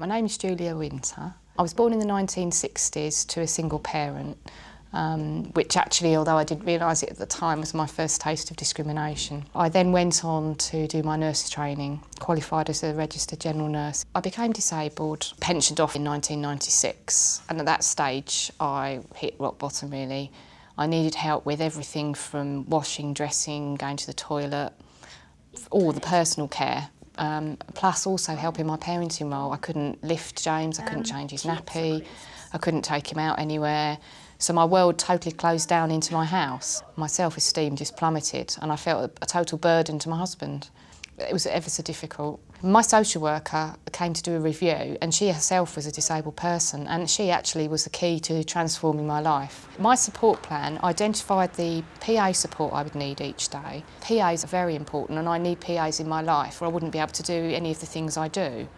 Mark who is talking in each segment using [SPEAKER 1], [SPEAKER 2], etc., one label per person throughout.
[SPEAKER 1] My name is Julian. I was born in the 1960s to a single parent, which actually, although I didn't realise it at the time, was my first taste of discrimination. I then went on to do my nurse's training, qualified as a registered general nurse. I became disabled, pensioned off in 1996, and at that stage I hit rock bottom really. I needed help with everything from washing, dressing, going to the toilet, all the personal care. Plus also helping my parenting role. I couldn't lift James, I couldn't change his nappy, I couldn't take him out anywhere. So my world totally closed down into my house. My self-esteem just plummeted and I felt a total burden to my husband. It was ever so difficult. My social worker came to do a review and she herself was a disabled person and she actually was the key to transforming my life. My support plan identified the PA support I would need each day. PAs are very important and I need PAs in my life or I wouldn't be able to do any of the things I do.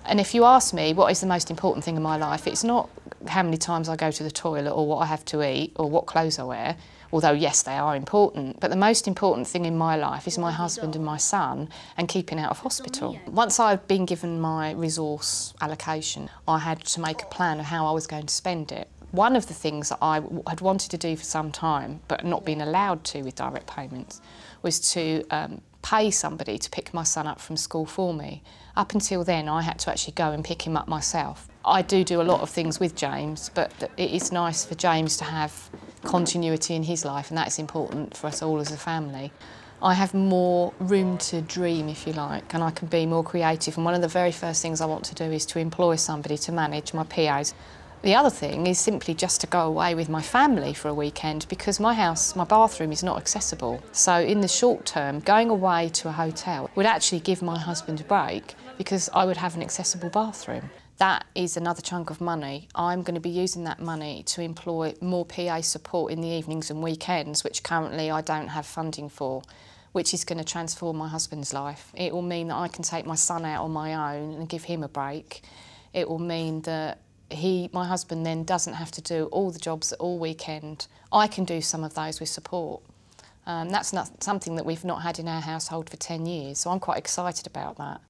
[SPEAKER 1] And if you ask me what is the most important thing in my life, it's not how many times I go to the toilet or what I have to eat or what clothes I wear, although yes, they are important. But the most important thing in my life is my husband and my son and keeping out of hospital. Once I'd been given my resource allocation, I had to make a plan of how I was going to spend it. One of the things that I had wanted to do for some time, but not been allowed to with direct payments, was to pay somebody to pick my son up from school for me. Up until then, I had to actually go and pick him up myself. I do a lot of things with James, but it is nice for James to have continuity in his life, and that's important for us all as a family. I have more room to dream, if you like, and I can be more creative. And one of the very first things I want to do is to employ somebody to manage my PAs. The other thing is simply just to go away with my family for a weekend because my house, my bathroom is not accessible. So in the short term, going away to a hotel would actually give my husband a break because I would have an accessible bathroom. That is another chunk of money. I'm going to be using that money to employ more PA support in the evenings and weekends, which currently I don't have funding for, which is going to transform my husband's life. It will mean that I can take my son out on my own and give him a break. It will mean that my husband then doesn't have to do all the jobs all weekend. I can do some of those with support. That's not something that we've not had in our household for 10 years, so I'm quite excited about that.